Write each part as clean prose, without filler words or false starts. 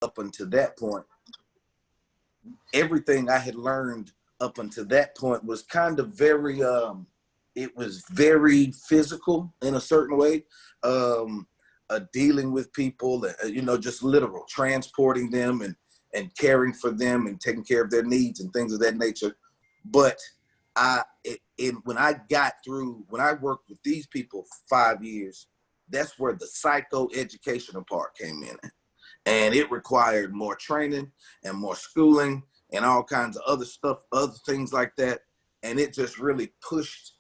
up until that point, everything I had learned up until that point was kind of very, it was very physical in a certain way, dealing with people, you know, just literal, transporting them and caring for them and taking care of their needs and things of that nature. But when I worked with these people for 5 years, that's where the psychoeducational part came in. And it required more training and more schooling and all kinds of other stuff, other things like that. And it just really pushed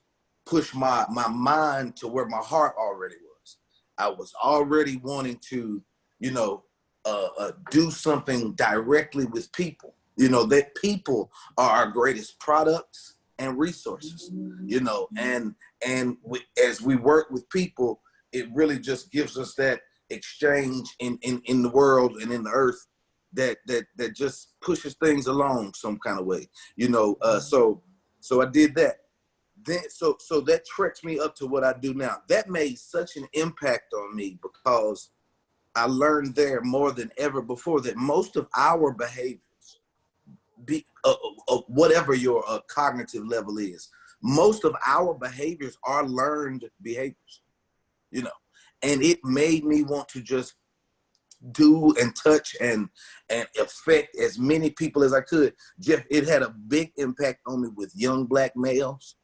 my mind to where my heart already was. I was already wanting to, you know, do something directly with people. You know, that people are our greatest products and resources, you know, and as we work with people, it really just gives us that exchange in the world and in the earth that just pushes things along some kind of way, you know. So I did that. Then so that treks me up to what I do now. That made such an impact on me because I learned there more than ever before that most of our behaviors, whatever your cognitive level is, most of our behaviors are learned behaviors, you know. And it made me want to just do and touch and affect as many people as I could. Jeff, it had a big impact on me with young Black males.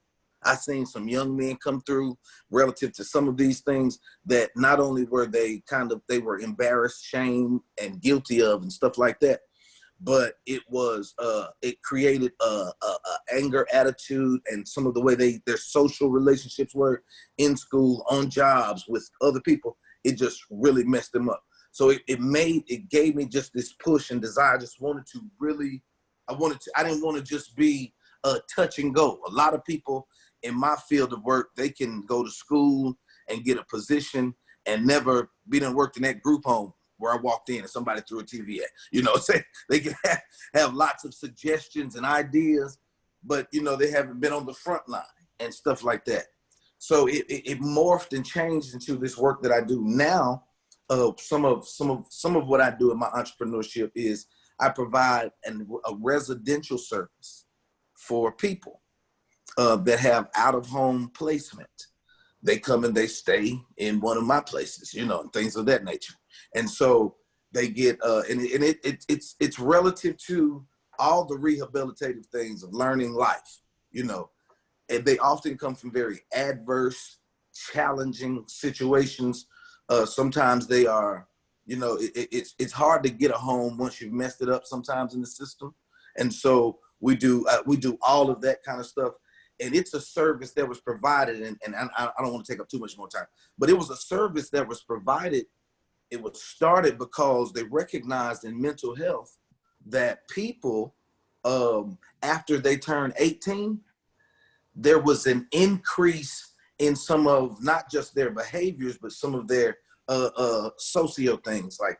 I seen some young men come through relative to some of these things that not only were they were embarrassed, shamed, and guilty of and stuff like that, but it created a anger attitude and some of the way their social relationships were in school, on jobs, with other people. It just really messed them up. So it gave me just this push and desire. I just wanted to really, I didn't want to just be a touch and go. A lot of people in my field of work, they can go to school and get a position and never worked in that group home where I walked in and somebody threw a TV at, you know. So they can have lots of suggestions and ideas, but you know, they haven't been on the front line and stuff like that. So it morphed and changed into this work that I do now. Some of what I do in my entrepreneurship is I provide a residential service for people that have out-of-home placement. They come and they stay in one of my places, you know, and things of that nature. And so they get, it's relative to all the rehabilitative things of learning life, you know, and they often come from very adverse, challenging situations. Sometimes they are, you know, it's hard to get a home once you've messed it up sometimes in the system. And so we do all of that kind of stuff. And it's a service that was provided, and I don't want to take up too much more time, but it was a service that was provided. It was started because they recognized in mental health that people, after they turned 18, there was an increase in some of not just their behaviors, but some of their socio things, like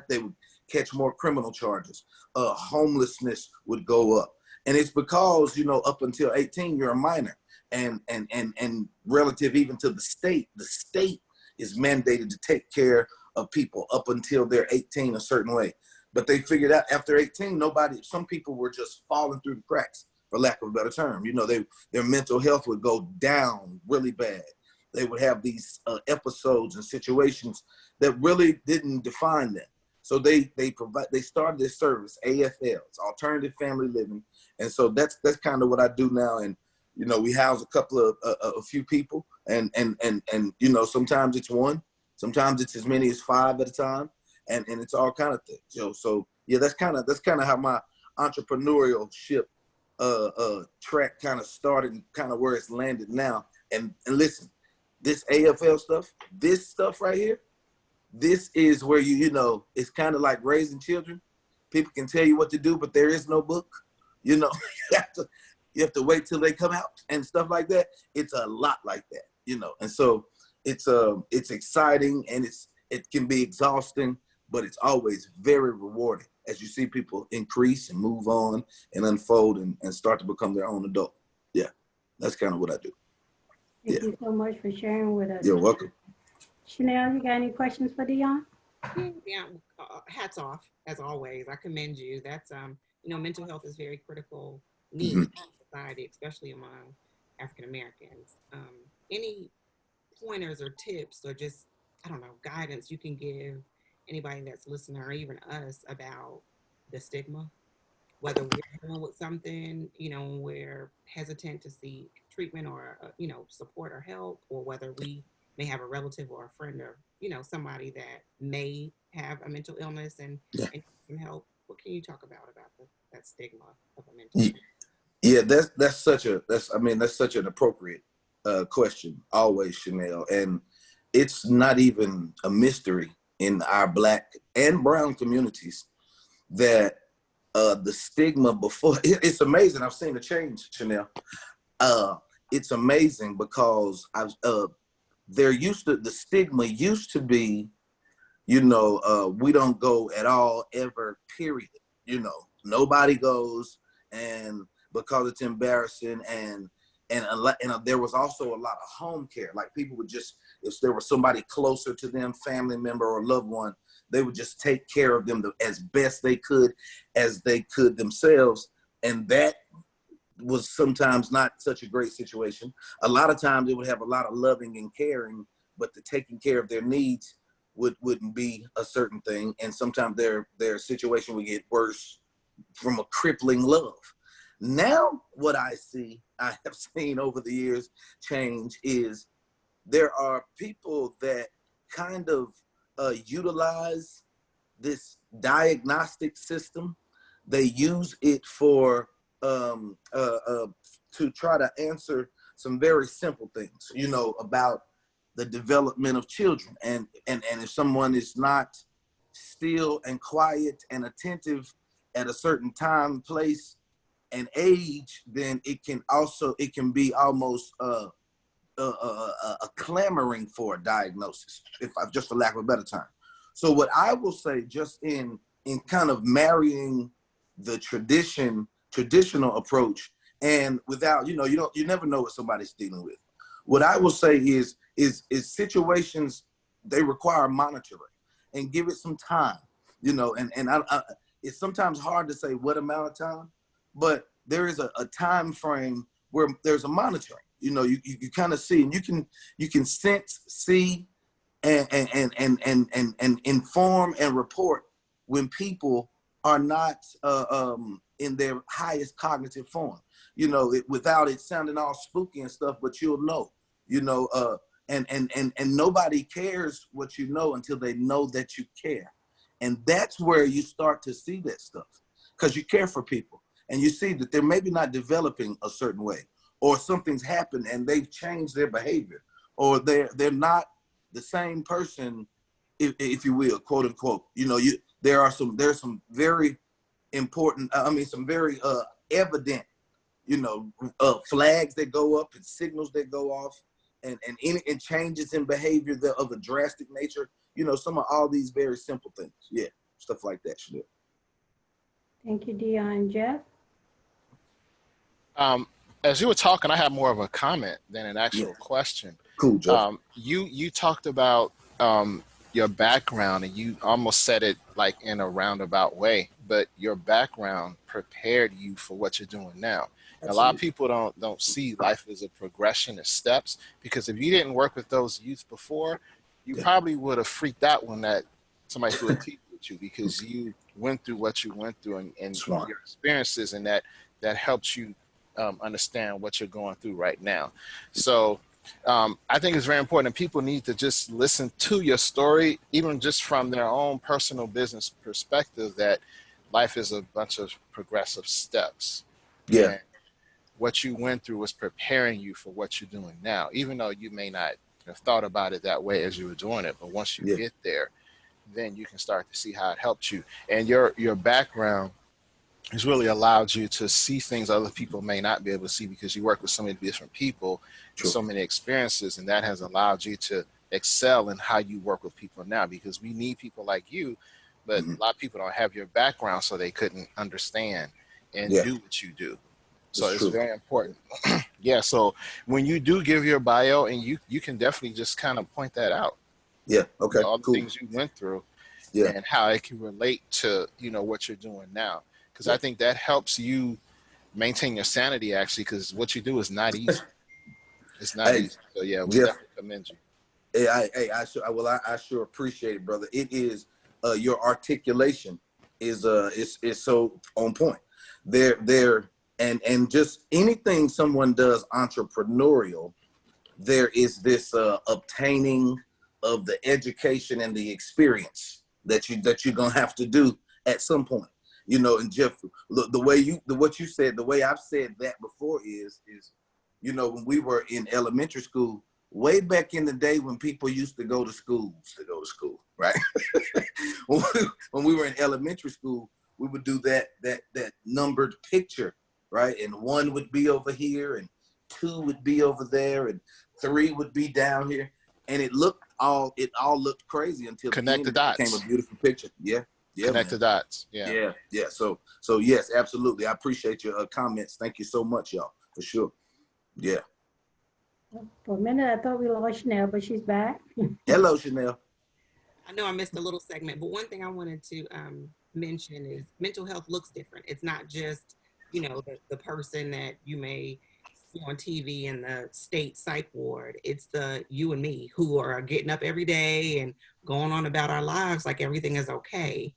they would catch more criminal charges. Homelessness would go up. And it's because, you know, up until 18, you're a minor, and relative even to the state is mandated to take care of people up until they're 18 a certain way. But they figured out after 18, some people were just falling through the cracks, for lack of a better term. You know, their mental health would go down really bad. They would have these episodes and situations that really didn't define them. So they started this service, AFLs, Alternative Family Living. And so that's kind of what I do now. And, you know, we house a few people, and you know, sometimes it's one, sometimes it's as many as 5 at a time. And it's all kind of things, you know. So yeah, that's kind of how my entrepreneurial-ship track kind of started and kind of where it's landed now. And listen, this AFL stuff, this stuff right here, this is where you know, it's kind of like raising children. People can tell you what to do, but there is no book. You know, you have to wait till they come out and stuff like that. It's a lot like that, you know. And so it's exciting, and it can be exhausting, but it's always very rewarding as you see people increase and move on and unfold and start to become their own adult. Yeah, that's kind of what I do. Thank you so much for sharing with us. You're welcome. Chanel, you got any questions for Dion? Yeah, hats off as always. I commend you. That's mental health is very critical Hmm. need in society, especially among African Americans. Any pointers or tips or just, I don't know, guidance you can give anybody that's listening or even us about the stigma, whether we're dealing with something, we're hesitant to seek treatment or, support or help, or whether we may have a relative or a friend or, somebody that may have a mental illness Yeah. and need some help. What can you talk about that stigma of a mental Ye- illness? Yeah, that's such an appropriate question always, Chanel, and it's not even a mystery in our Black and Brown communities that the stigma before it's amazing. I've seen a change, Chanel. Uh, it's amazing because the stigma used to be, we don't go at all ever, period. Nobody goes, and because it's embarrassing, and there was also a lot of home care. Like people would just, if there was somebody closer to them, family member or loved one, they would just take care of them as best they could, as they could themselves. And that was sometimes not such a great situation. A lot of times it would have a lot of loving and caring, but the taking care of their needs wouldn't be a certain thing. And sometimes their situation would get worse from a crippling love. Now, what I have seen over the years change is there are people that kind of utilize this diagnostic system. They use it for to try to answer some very simple things, about the development of children. And if someone is not still and quiet and attentive at a certain time, place, and age, then it can be almost a clamoring for a diagnosis, if I just for lack of a better term. So what I will say, just in kind of marrying the traditional approach, and without, you never know what somebody's dealing with. What I will say is situations, they require monitoring and give it some time, and it's sometimes hard to say what amount of time, but there is a time frame where there's a monitoring. You kind of see, and you can sense, see, and inform and report when people are not in their highest cognitive form. Without it sounding all spooky and stuff, but you'll know. You know, and nobody cares what you know until they know that you care, and that's where you start to see that stuff, because you care for people and you see that they're maybe not developing a certain way, or something's happened and they've changed their behavior, or they're not the same person, if you will, quote unquote. There's some very important, some very evident, flags that go up and signals that go off, and changes in behavior of a drastic nature. Some of all these very simple things. Yeah, stuff like that. Chanel. Thank you, Dion. Jeff? As you were talking, I had more of a comment than an Yeah, actual question. cool, Joe. You talked about your background, and you almost said it like in a roundabout way, but your background prepared you for what you're doing now. And a lot of Absolutely. people don't see life as a progression of steps, because if you didn't work with those youth before, you Yeah. probably would have freaked out when that somebody threw a teeth with you, because you went through what you went through, and Smart. your experiences, and that helps you understand what you're going through right now. So I think it's very important that people need to just listen to your story, even just from their own personal business perspective, that life is a bunch of progressive steps. Yeah. And what you went through was preparing you for what you're doing now, even though you may not have thought about it that way as you were doing it. But once you Yeah. get there, then you can start to see how it helped you. And your background has really allowed you to see things other people may not be able to see, because you work with so many different people with True. so many experiences, and that has allowed you to excel in how you work with people now, because we need people like you, but Hmm. a lot of people don't have your background, so they couldn't understand and Yeah, do what you do. So it's it's true. very important. Yeah, so when you do give your bio, and you can definitely just kind of point that out, Yeah. Okay. all the Cool. things you went through, Yeah. and how it can relate to, you know, what you're doing now. Because Yeah. I think that helps you maintain your sanity, actually, because what you do is not easy. It's not Hey, easy. So yeah, we Jeff. definitely commend you. Hey, I sure appreciate it, brother. It is your articulation is so on point. There and just anything someone does entrepreneurial, there is this obtaining of the education and the experience that you're gonna have to do at some point. You know, and Jeff, what you said, the way I've said that before is you know, when we were in elementary school, way back in the day when people used to go to school, right? When we were in elementary school, we would do that numbered picture, right? And one would be over here, and two would be over there, and three would be down here. And it all looked crazy until the Connect end the it became a dots. beautiful picture. Yeah, yeah, Connect man. the dots. Yeah. Yeah. So yes, absolutely. I appreciate your comments. Thank you so much, y'all, for sure. Yeah. For a minute, I thought we lost Chanel, but she's back. Hello, Chanel. I know I missed a little segment, but one thing I wanted to mention is mental health looks different. It's not just, you know, the person that you may see on TV in the state psych ward. It's the you and me who are getting up every day and going on about our lives like everything is okay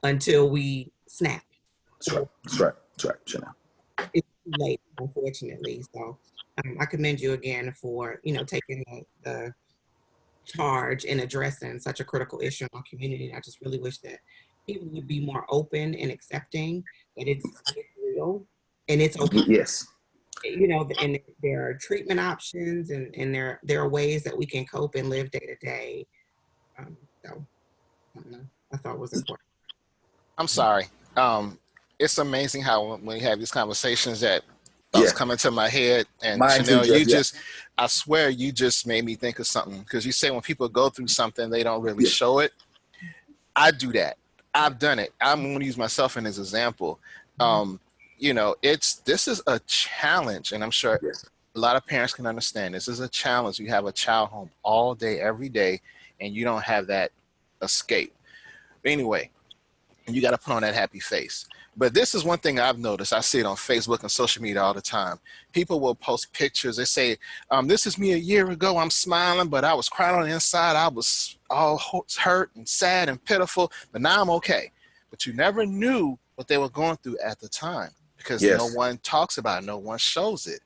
until we snap. That's right, Chanel. It's too late, unfortunately. So I commend you again for, you know, taking the charge in addressing such a critical issue in our community. And I just really wish that people would be more open and accepting that it's real and it's okay. Yes. You know, and there are treatment options and there are ways that we can cope and live day to day. So I don't know. I thought it was important. I'm sorry. It's amazing how when we have these conversations that thoughts Yeah. come into my head. And Mine too, Chanel, Jeff. you Yeah. just, I swear you just made me think of something. Because you say when people go through something, they don't really Yeah. show it. I do that. I've done it. I'm going to use myself as an example. You know, this is a challenge, and I'm sure Yes. a lot of parents can understand. This is a challenge. You have a child home all day, every day, and you don't have that escape. Anyway, you got to put on that happy face. But this is one thing I've noticed. I see it on Facebook and social media all the time. People will post pictures. They say, this is me a year ago. I'm smiling, but I was crying on the inside. I was all hurt and sad and pitiful, but now I'm okay. But you never knew what they were going through at the time because no Yes. one talks about it. No one shows it.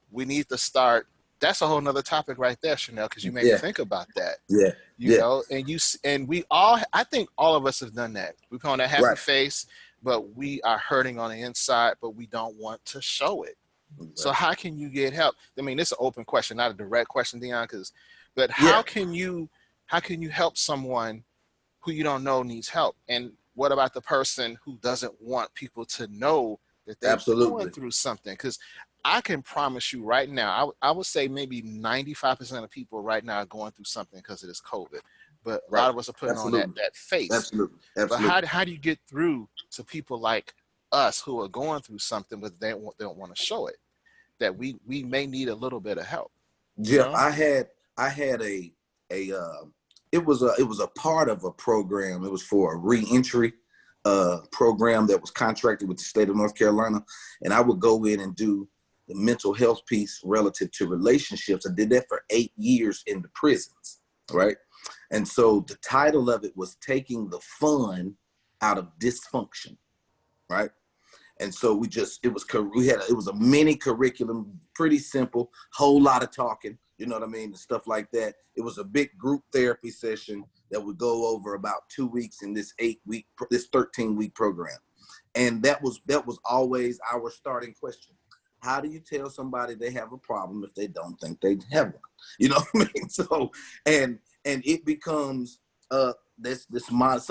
We need to start. That's a whole nother topic right there, Chanel, because you made me Yeah. think about that. Yeah. You Yeah. know, and we all, I think all of us have done that. We put on that happy Right. face, but we are hurting on the inside, but we don't want to show it. Right. So how can you get help? I mean, this is an open question, not a direct question, Dion, but Yeah. how can you help someone who you don't know needs help? And what about the person who doesn't want people to know that they're Absolutely. going through something? Because I can promise you right now, I would say maybe 95% of people right now are going through something because of this COVID. But a Right. lot of us are putting on that face. Absolutely. But Absolutely. how do you get through to people like us who are going through something, but they don't want to show it? That we may need a little bit of help. You Jeff, know? I had a it was a part of a program. It was for a reentry program that was contracted with the state of North Carolina, and I would go in and do the mental health piece relative to relationships. I did that for 8 years in the prisons, right? And so the title of it was taking the fun out of dysfunction, right? And so it was a mini curriculum, pretty simple, whole lot of talking, you know what I mean, and stuff like that. It was a big group therapy session that would go over about 2 weeks in this 13-week program. And that was always our starting question. How do you tell somebody they have a problem if they don't think they have one? You know what I mean? So, and it becomes some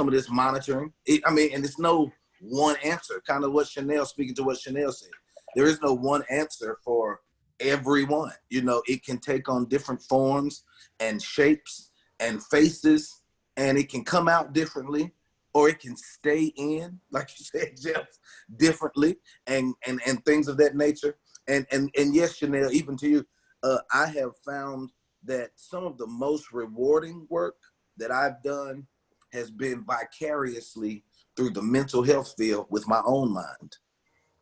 of this monitoring. And it's no one answer, kind of speaking to what Chanel said. There is no one answer for everyone. You know, it can take on different forms and shapes and faces, and it can come out differently, or it can stay in, like you said, Jeff, differently, and things of that nature. And yes, Chanel, even to you, I have found that some of the most rewarding work that I've done has been vicariously through the mental health field with my own mind.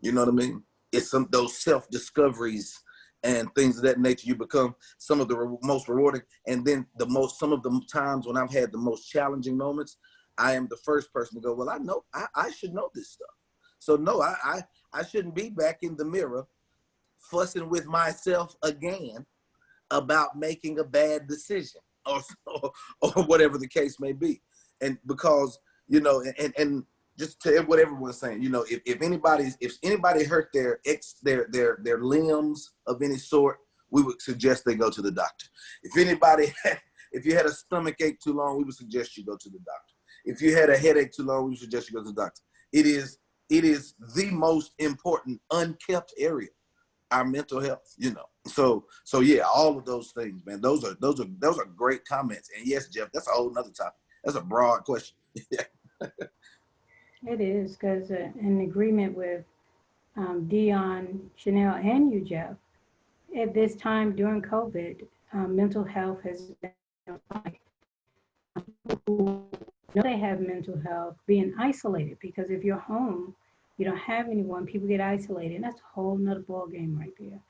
You know what I mean? It's some those self-discoveries and things of that nature. You become some of the most rewarding, and then some of the times when I've had the most challenging moments, I am the first person to go, well, I should know this stuff. So no, I shouldn't be back in the mirror fussing with myself again about making a bad decision or whatever the case may be. And because, and just to what everyone's saying, if anybody hurt their limbs of any sort, we would suggest they go to the doctor. If you had a stomach ache too long, we would suggest you go to the doctor. If you had a headache too long, we would suggest you go to the doctor. It is the most important unkept area, our mental health, So yeah, all of those things, man. Those are great comments. And yes, Jeff, that's a whole nother topic. That's a broad question. It is, because in agreement with Dion, Chanel, and you, Jeff, at this time during COVID, mental health has been who know they have mental health being isolated, because if you're home, you don't have anyone, people get isolated, and that's a whole nother ball game right there.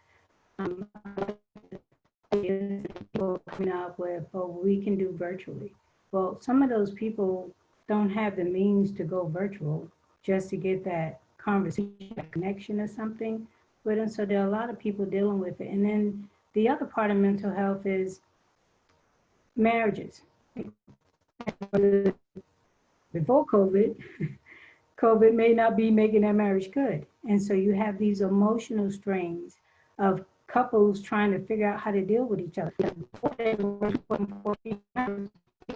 People coming up with, we can do virtually. Well, some of those people don't have the means to go virtual just to get that conversation, that connection or something with them. So there are a lot of people dealing with it. And then the other part of mental health is marriages. Before COVID, COVID may not be making that marriage good. And so you have these emotional strains of couples trying to figure out how to deal with each other.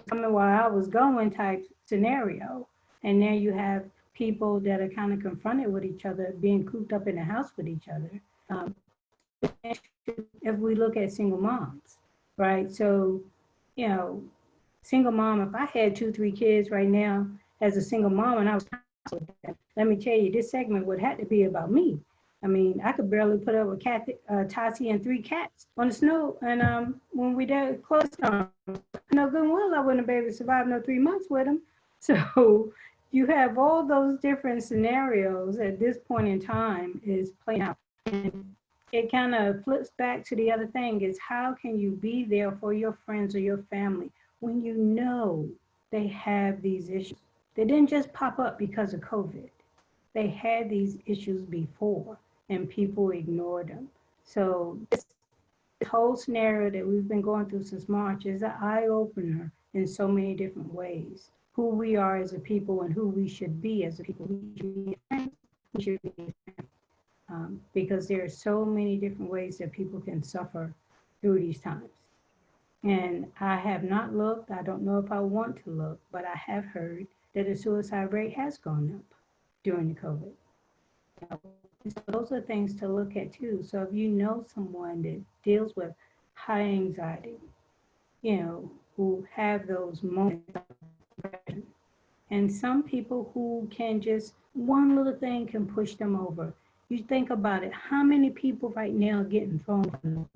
Coming while I was going type scenario. And now you have people that are kind of confronted with each other, being cooped up in the house with each other. If we look at single moms, right? So, single mom, if I had 2-3 kids right now as a single mom and I was with them, let me tell you, this segment would have to be about me. I mean, I could barely put up with Tati and 3 cats on the snow. And when we did close down, no good and well, I wouldn't have been able to survive no 3 months with them. So you have all those different scenarios at this point in time is playing out. And it kind of flips back to the other thing is, how can you be there for your friends or your family when you know they have these issues? They didn't just pop up because of COVID. They had these issues before and people ignored them. So this whole scenario that we've been going through since March is an eye-opener in so many different ways. Who we are as a people and who we should be as a people. We should be because there are so many different ways that people can suffer through these times. And I have not looked, I don't know if I want to look, but I have heard that the suicide rate has gone up during the COVID. So those are things to look at too. So if you know someone that deals with high anxiety, who have those moments of depression, and some people who can just, one little thing can push them over. You think about it, how many people right now are getting thrown?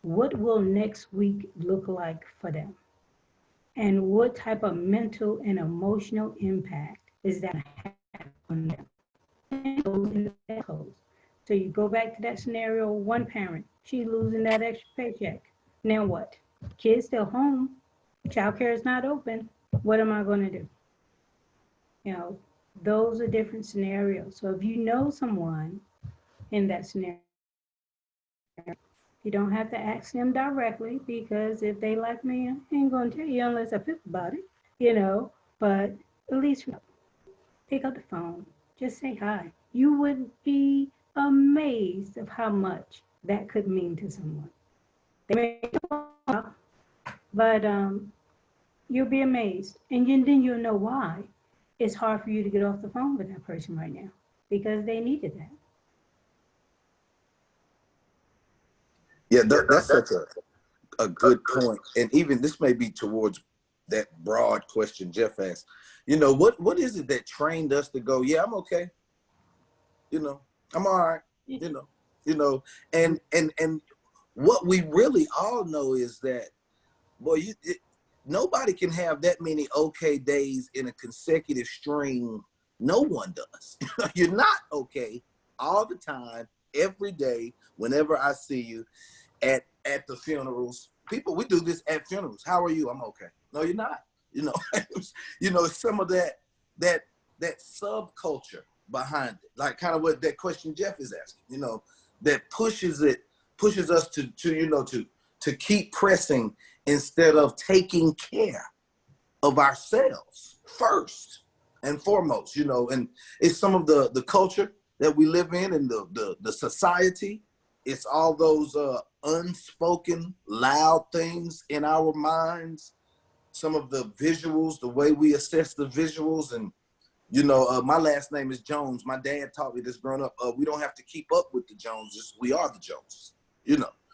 What will next week look like for them? And what type of mental and emotional impact is that having on them? So you go back to that scenario, one parent, she's losing that extra paycheck. Now what? Kids still home, childcare is not open. What am I going to do? Those are different scenarios. So if you know someone in that scenario, you don't have to ask them directly, because if they like me, I ain't going to tell you unless I feel about it, but at least pick up the phone, just say hi. You would be amazed of how much that could mean to someone. They may, but you'll be amazed. And then you'll know why it's hard for you to get off the phone with that person right now, because they needed that. Yeah, that's such a good point. And even this may be towards that broad question Jeff asked. What is it that trained us to go, yeah, I'm okay. I'm all right. And what we really all know is that, boy, nobody can have that many okay days in a consecutive string. No one does. You're not okay all the time, every day, whenever I see you at the funerals. People, we do this at funerals. How are you? I'm okay. No, you're not. You know, some of that subculture behind it, like kind of what that question Jeff is asking, that pushes us to keep pressing instead of taking care of ourselves first and foremost, and it's some of the culture that we live in and the society. It's all those unspoken loud things in our minds, some of the visuals, the way we assess the visuals. And my last name is Jones. My dad taught me this growing up. We don't have to keep up with the Joneses. We are the Joneses,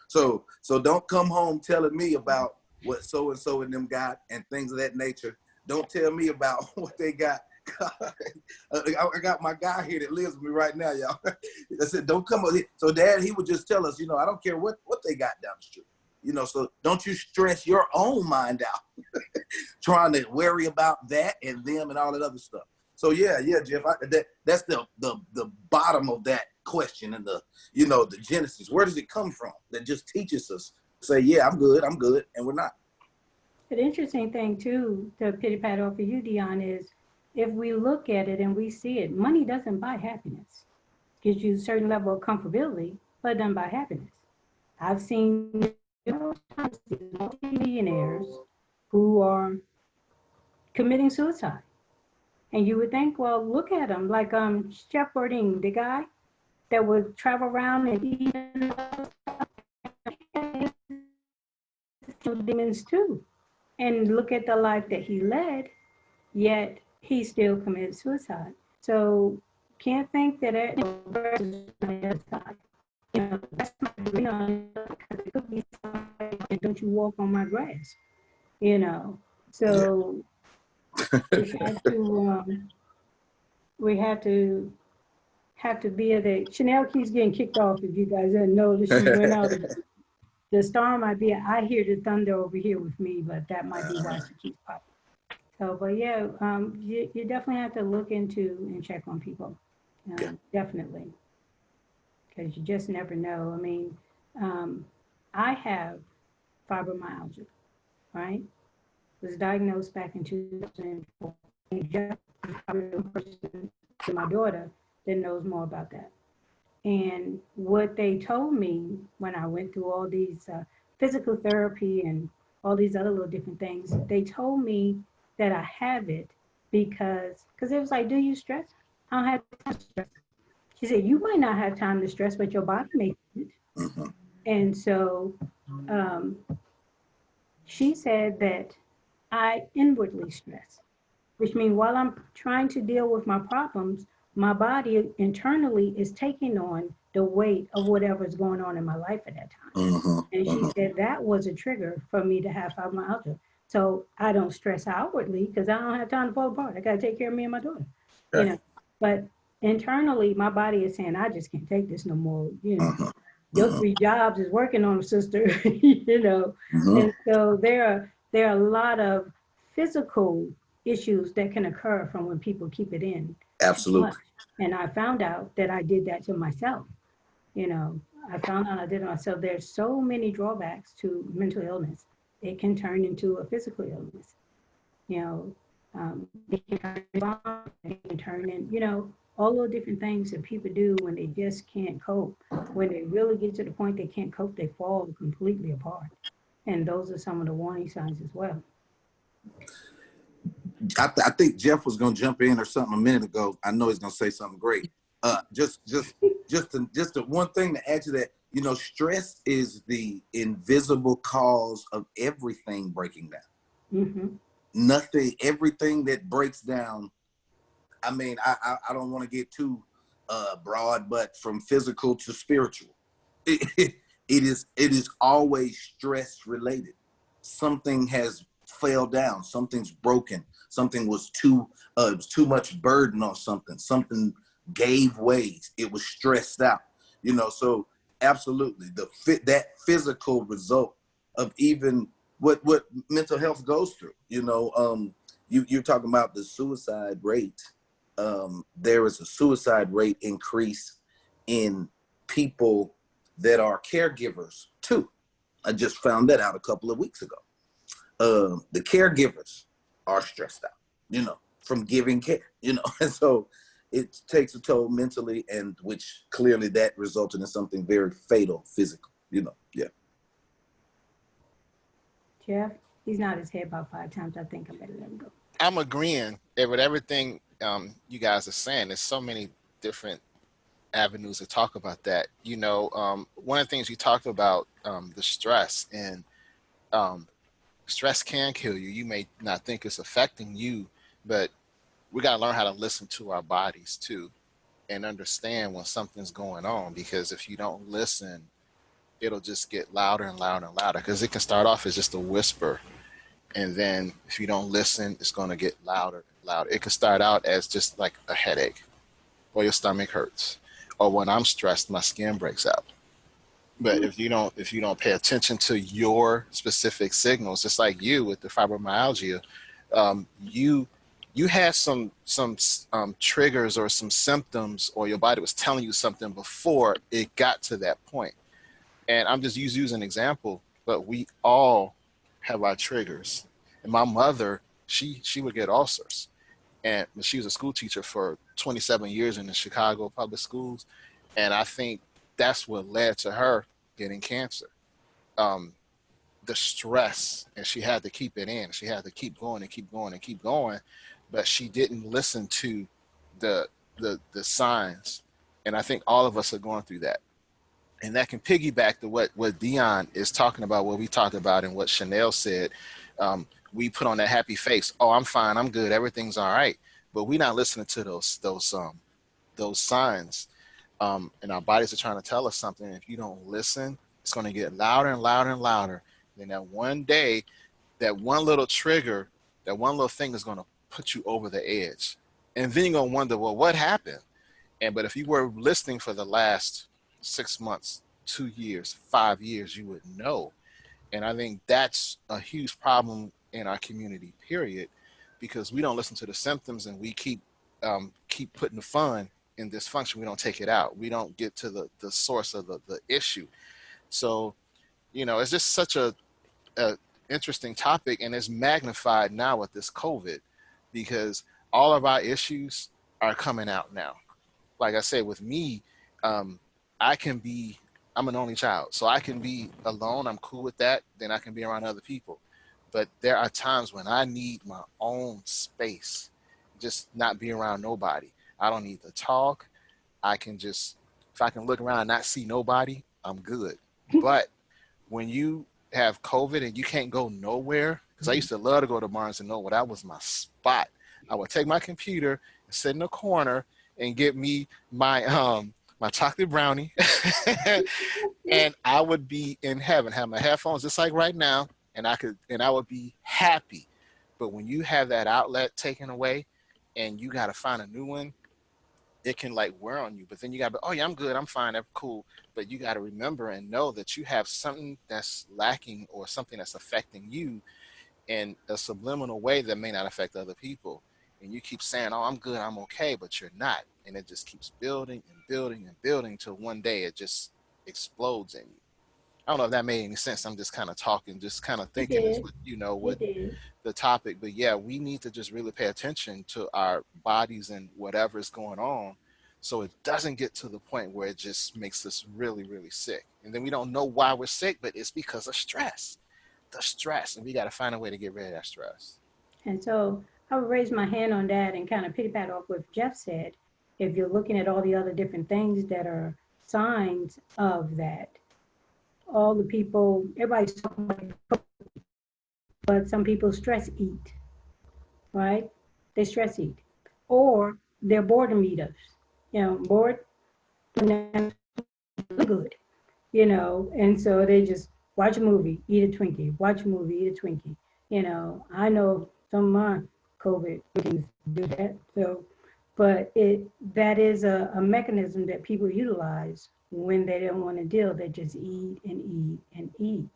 So don't come home telling me about what so-and-so and them got and things of that nature. Don't tell me about what they got. I got my guy here that lives with me right now, y'all. I said, don't come up here. So Dad, he would just tell us, I don't care what they got down the street. So don't you stress your own mind out trying to worry about that and them and all that other stuff. So yeah, Jeff, that's the bottom of that question and the genesis. Where does it come from? That just teaches us to say, yeah, I'm good, and we're not. The interesting thing too, to pity pat off of you, Dion, is if we look at it and we see it, money doesn't buy happiness. It gives you a certain level of comfortability, but it doesn't buy happiness. I've seen multi-millionaires who are committing suicide. And you would think, well, look at them, like Chef Bourdain, the guy that would travel around and eat demons too. And look at the life that he led, yet he still committed suicide. So can't think that that's my dream, because it could be somebody, don't you walk on my grass, So we have to be at a. Chanel keeps getting kicked off. If you guys didn't notice, she went out. The storm might be. I hear the thunder over here with me, but that might be why she keeps popping. So, but yeah, you definitely have to look into and check on people, definitely, because you just never know. I mean, I have fibromyalgia, right? Was diagnosed back in 2004. Just the person to my daughter that knows more about that. And what they told me when I went through all these physical therapy and all these other little different things, they told me that I have it because it was like, do you stress? I don't have time to stress. She said, you might not have time to stress, but your body may it. Mm-hmm. And so she said that I inwardly stress, which means while I'm trying to deal with my problems, my body internally is taking on the weight of whatever's going on in my life at that time. Mm-hmm. And she said that was a trigger for me to have fibromyalgia. So I don't stress outwardly because I don't have time to fall apart. I got to take care of me and my daughter, But internally, my body is saying, I just can't take this no more. Mm-hmm. Your 3 jobs is working on them, sister. Mm-hmm. And so there are a lot of physical issues that can occur from when people keep it in. Absolutely. And I found out that I did that to myself. I found out I did it myself. There's so many drawbacks to mental illness. It can turn into a physical illness. It can turn in, all those different things that people do when they just can't cope. When they really get to the point they can't cope, they fall completely apart. And those are some of the warning signs as well. I think Jeff was going to jump in or something a minute ago. I know he's going to say something great. Just one thing to add to that, stress is the invisible cause of everything breaking down. Mm-hmm. Everything that breaks down. I mean, I don't want to get too broad, but from physical to spiritual, it is always stress related. Something has fell down. Something's broken. Something was too much burden on something. Something gave way. It was stressed out. So absolutely that physical result of even what mental health goes through. You're talking about the suicide rate. There is a suicide rate increase in people that are caregivers too. I just found that out a couple of weeks ago. The caregivers are stressed out, from giving care, and so it takes a toll mentally, and which clearly that resulted in something very fatal physically, yeah. Jeff, he's nodded his head about 5 times. I think I better let him go. I'm agreeing with everything you guys are saying. There's so many different avenues to talk about that. One of the things you talked about, the stress, and stress can kill you. You may not think it's affecting you, but we got to learn how to listen to our bodies too and understand when something's going on, because if you don't listen, it'll just get louder and louder and louder, because it can start off as just a whisper. And then if you don't listen, it's going to get louder and louder. It can start out as just like a headache, or your stomach hurts, or when I'm stressed, my skin breaks out. But if you don't pay attention to your specific signals, just like you with the fibromyalgia, you had some triggers or some symptoms, or your body was telling you something before it got to that point. And I'm just using an example, but we all have our triggers. And my mother, she would get ulcers, and she was a school teacher for 27 years in the Chicago public schools, and I think that's what led to her getting cancer. The stress, and she had to keep it in. She had to keep going and keep going and keep going, but she didn't listen to the signs. And I think all of us are going through that. And that can piggyback to what Dion is talking about, what we talked about, and what Chanel said. We put on that happy face. Oh, I'm fine. I'm good. Everything's all right. But we're not listening to those signs. And our bodies are trying to tell us something. If you don't listen, it's going to get louder and louder and louder. Then that one day, that one little trigger, that one little thing is going to put you over the edge. And then you're going to wonder, well, what happened? But if you were listening for the last 6 months, 2 years, 5 years, you would know. And I think that's a huge problem in our community, period, because we don't listen to the symptoms, and we keep putting the fun in dysfunction. We don't take it out. We don't get to the source of the issue. So, it's just such a interesting topic, and it's magnified now with this COVID, because all of our issues are coming out now. Like I said, with me, I'm an only child, so I can be alone. I'm cool with that. Then I can be around other people. But there are times when I need my own space, just not be around nobody. I don't need to talk. If I can look around and not see nobody, I'm good. But when you have COVID and you can't go nowhere, because I used to love to go to Barnes and Noble. That was my spot. I would take my computer and sit in a corner and get me my chocolate brownie, and I would be in heaven. Have my headphones just like right now, and I would be happy. But when you have that outlet taken away, and you got to find a new one, it can like wear on you. But then you got to be, oh yeah, I'm good, I'm fine, I'm cool. But you got to remember and know that you have something that's lacking, or something that's affecting you in a subliminal way that may not affect other people. And you keep saying, oh, I'm good, I'm okay, but you're not. And it just keeps building and building and building till one day it just explodes in you. I don't know if that made any sense. I'm just kind of talking, just kind of thinking is what the topic. But yeah, we need to just really pay attention to our bodies and whatever is going on, so it doesn't get to the point where it just makes us really, really sick. And then we don't know why we're sick, but it's because of stress. The stress. And we got to find a way to get rid of that stress. And so I would raise my hand on that and kind of piggyback off what Jeff said. If you're looking at all the other different things that are signs of that, all the people, everybody's talking about, but some people stress eat, right? They stress eat, or they're boredom eaters. Bored, and that's good, and so they just watch a movie, eat a Twinkie, watch a movie, eat a Twinkie. I know some of my COVID victims do that. So, but that is a mechanism that people utilize when they don't want to deal. They just eat and eat and eat.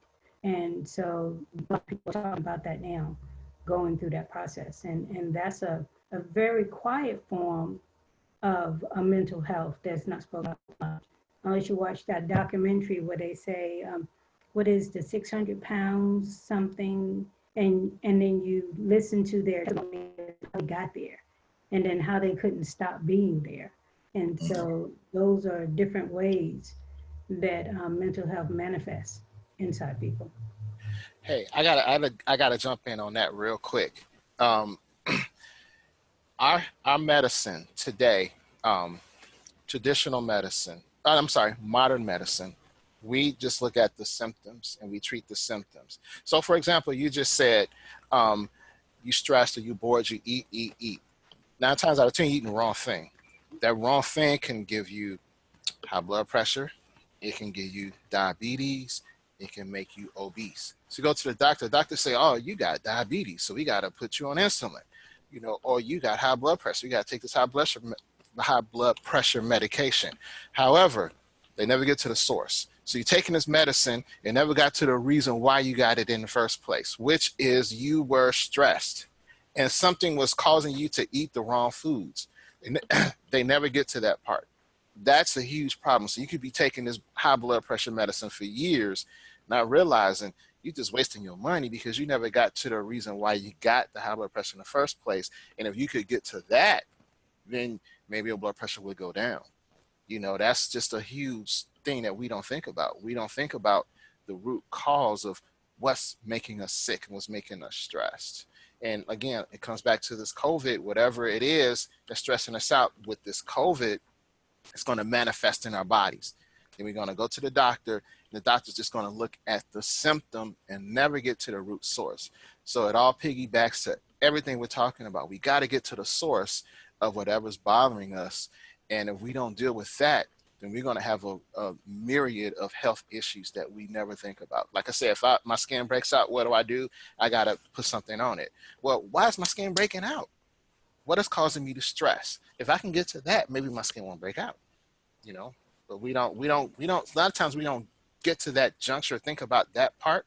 And so a lot of people are talking about that now, going through that process. And that's a very quiet form of a mental health that's not spoken about. Unless you watch that documentary where they say, what is the 600 pounds something, and then you listen to their testimony, how they got there, and then how they couldn't stop being there. And so those are different ways that mental health manifests inside people. Hey, I gotta jump in on that real quick. Um, our medicine today, traditional medicine, I'm sorry, modern medicine, we just look at the symptoms and we treat the symptoms. So for example, you just said you stressed or you bored, you eat. 9 times out of 10, you're eating the wrong thing. That wrong thing can give you high blood pressure. It can give you diabetes. It can make you obese. So you go to the doctor say, oh, you got diabetes, so we got to put you on insulin, or you got high blood pressure. You got to take this high blood pressure medication. However, they never get to the source. So you're taking this medicine and never got to the reason why you got it in the first place, which is you were stressed and something was causing you to eat the wrong foods. And they never get to that part. That's a huge problem. So you could be taking this high blood pressure medicine for years, not realizing you're just wasting your money because you never got to the reason why you got the high blood pressure in the first place. And if you could get to that, then maybe your blood pressure would go down. That's just a huge thing that we don't think about. We don't think about the root cause of what's making us sick and what's making us stressed. And again, it comes back to this COVID, whatever it is that's stressing us out with this COVID, it's going to manifest in our bodies. Then we're going to go to the doctor, and the doctor's just going to look at the symptom and never get to the root source. So it all piggybacks to everything we're talking about. We got to get to the source of whatever's bothering us. And if we don't deal with that, then we're going to have a myriad of health issues that we never think about. Like I said, if my skin breaks out, what do? I got to put something on it. Well, why is my skin breaking out? What is causing me to stress? If I can get to that, maybe my skin won't break out, but we don't, a lot of times we don't get to that juncture, think about that part,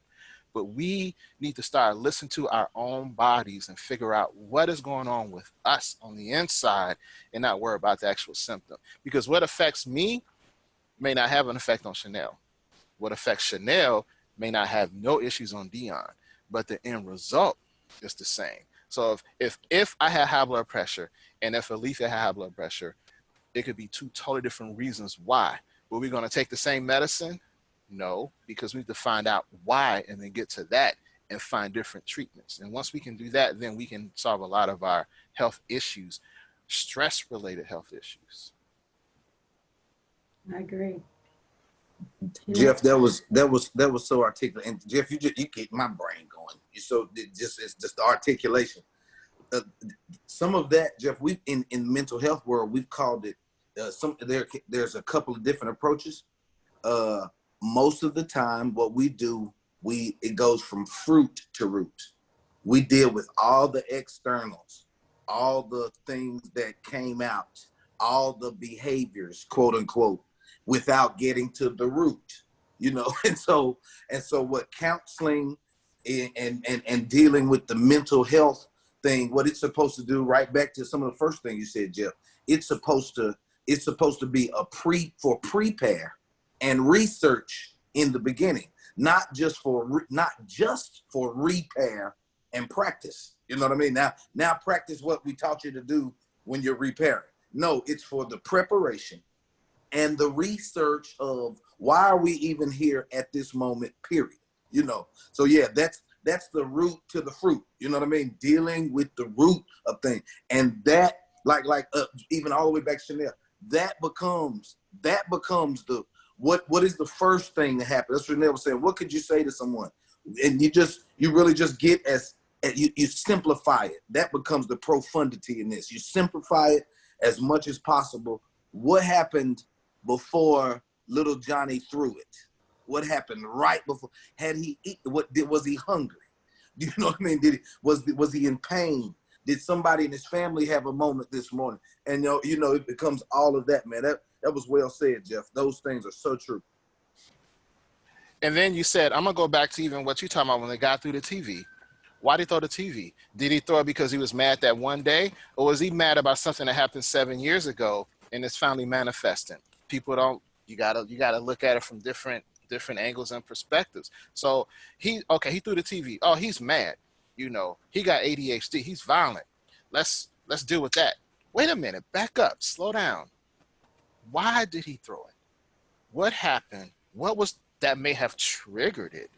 but we need to start listening to our own bodies and figure out what is going on with us on the inside and not worry about the actual symptom. Because what affects me may not have an effect on Chanel. What affects Chanel may not have no issues on Dion, but the end result is the same. So if I had high blood pressure and if Alethea had high blood pressure, it could be two totally different reasons why. Were we going to take the same medicine? No, because we need to find out why and then get to that and find different treatments. And once we can do that, then we can solve a lot of our health issues, stress-related health issues. I agree. Jeff, that was so articulate. And Jeff, you keep my brain going. It's just the articulation. Some of that, Jeff, we in mental health world, we've called it there's a couple of different approaches. Most of the time what we do, it goes from fruit to root. We deal with all the externals, all the things that came out, all the behaviors, quote unquote, without getting to the root, and so what counseling and dealing with the mental health thing, what it's supposed to do, right back to some of the first thing you said, Jeff, it's supposed to be prepare and research in the beginning, not just for repair and practice. You know what I mean? Now practice what we taught you to do when you're repairing. No, it's for the preparation and the research of why are we even here at this moment, period. So yeah, that's the root to the fruit. You know what I mean? Dealing with the root of things. And that, like even all the way back to Chanel, that becomes the, what is the first thing that happens? That's what Chanel was saying. What could you say to someone? And you really just get you simplify it. That becomes the profundity in this. You simplify it as much as possible. What happened before little Johnny threw it? What happened right before? Had he eaten? Was he hungry? Do you know what I mean? Was he in pain? Did somebody in his family have a moment this morning? And it becomes all of that, man. That was well said, Jeff. Those things are so true. And then you said, I'm gonna go back to even what you talking about when they got through the TV. Why did he throw the TV? Did he throw it because he was mad that one day, or was he mad about something that happened 7 years ago and it's finally manifesting? People don't. You gotta look at it from different angles and perspectives. So he threw the TV. Oh, he's mad. He got ADHD. He's violent. Let's deal with that. Wait a minute. Back up. Slow down. Why did he throw it? What happened? What was that may have triggered it?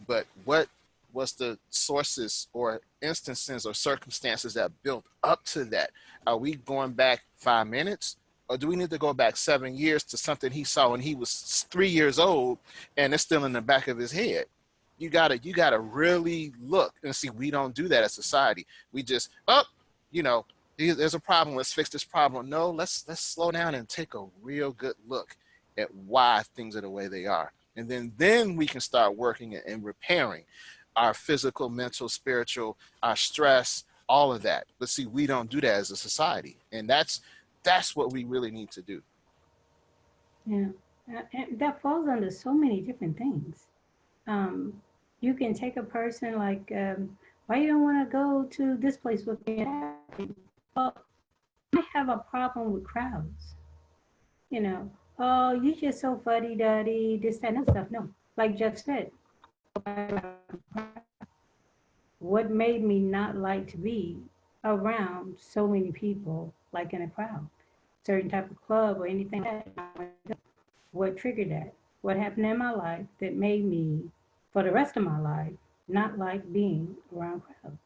But what was the sources or instances or circumstances that built up to that? Are we going back 5 minutes? Or do we need to go back 7 years to something he saw when he was 3 years old and it's still in the back of his head? You gotta really look and see. We don't do that as society. We just, there's a problem. Let's fix this problem. No, let's slow down and take a real good look at why things are the way they are. And then we can start working and repairing our physical, mental, spiritual, our stress, all of that. But see, we don't do that as a society. And that's what we really need to do. Yeah, and that falls under so many different things. You can take a person like, why you don't want to go to this place with me? Well, I have a problem with crowds. Oh, you just so fuddy-duddy, this, that, and that stuff. No, like Jeff said, what made me not like to be around so many people, like in a crowd, certain type of club or anything like that? What triggered that? What happened in my life that made me, for the rest of my life, not like being around crowds?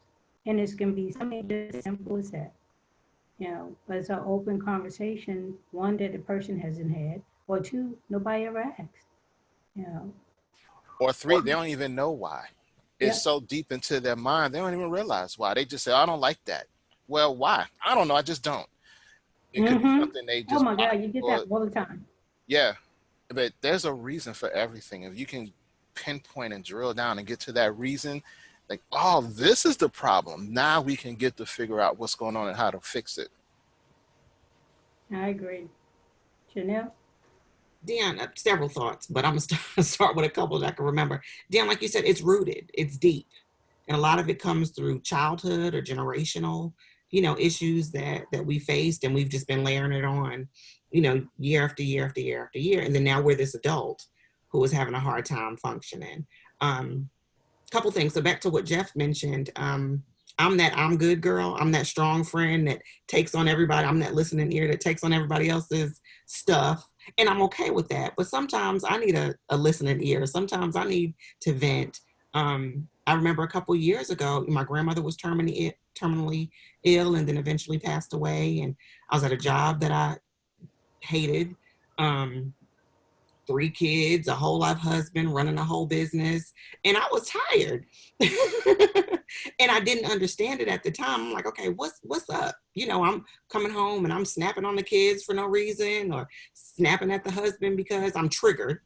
And it's going to be something just as simple as that. But it's an open conversation, one, that the person hasn't had, or two, nobody ever asked. Or three, they don't even know why. It's Yep. so deep into their mind, they don't even realize why. They just say, I don't like that. Well, why? I don't know. I just don't. It could be something they Oh just my God, you get that all the time. Yeah, but there's a reason for everything. If you can pinpoint and drill down and get to that reason, like, oh, this is the problem. Now we can get to figure out what's going on and how to fix it. I agree. Janelle? Dion, several thoughts, but I'm gonna start with a couple that I can remember. Dion, like you said, it's rooted, it's deep, and a lot of it comes through childhood or generational, issues that we faced, and we've just been layering it on, year after year after year after year, and then now we're this adult who is having a hard time functioning. Couple things. So back to what Jeff mentioned. I'm that I'm good girl. I'm that strong friend that takes on everybody. I'm that listening ear that takes on everybody else's stuff. And I'm okay with that. But sometimes I need a listening ear. Sometimes I need to vent. I remember a couple of years ago, my grandmother was terminally ill and then eventually passed away. And I was at a job that I hated. 3 kids, a whole life husband, running a whole business. And I was tired. And I didn't understand it at the time. I'm like, okay, what's up? I'm coming home and I'm snapping on the kids for no reason, or snapping at the husband because I'm triggered.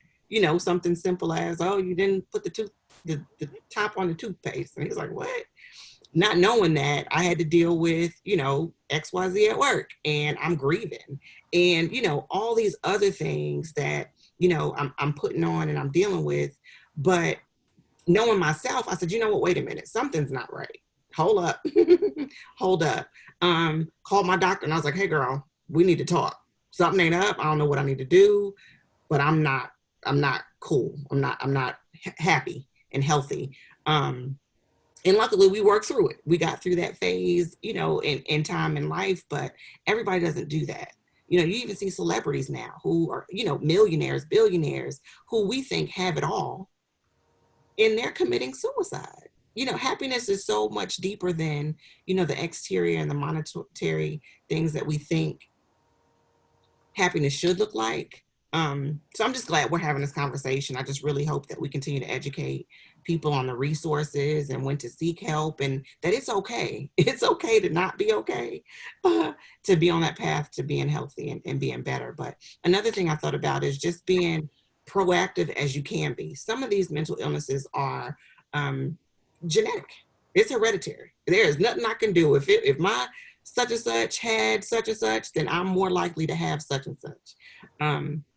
Something simple as, oh, you didn't put the top on the toothpaste. And he's like, what? Not knowing that I had to deal with, XYZ at work, and I'm grieving, and, all these other things that, I'm putting on and I'm dealing with. But knowing myself, I said, you know what, wait a minute, something's not right. Hold up. Hold up. Called my doctor and I was like, hey girl, we need to talk. Something ain't up. I don't know what I need to do, but I'm not cool. I'm not happy and healthy. And luckily we worked through it. We got through that phase, in time in life, but everybody doesn't do that. You even see celebrities now who are, millionaires, billionaires, who we think have it all, and they're committing suicide. Happiness is so much deeper than, the exterior and the monetary things that we think happiness should look like. So I'm just glad we're having this conversation. I just really hope that we continue to educate people on the resources and when to seek help, and that it's okay. It's okay to not be okay, to be on that path to being healthy and being better. But another thing I thought about is just being proactive as you can be. Some of these mental illnesses are genetic. It's hereditary. There is nothing I can do. If my such and such had such and such, then I'm more likely to have such and such.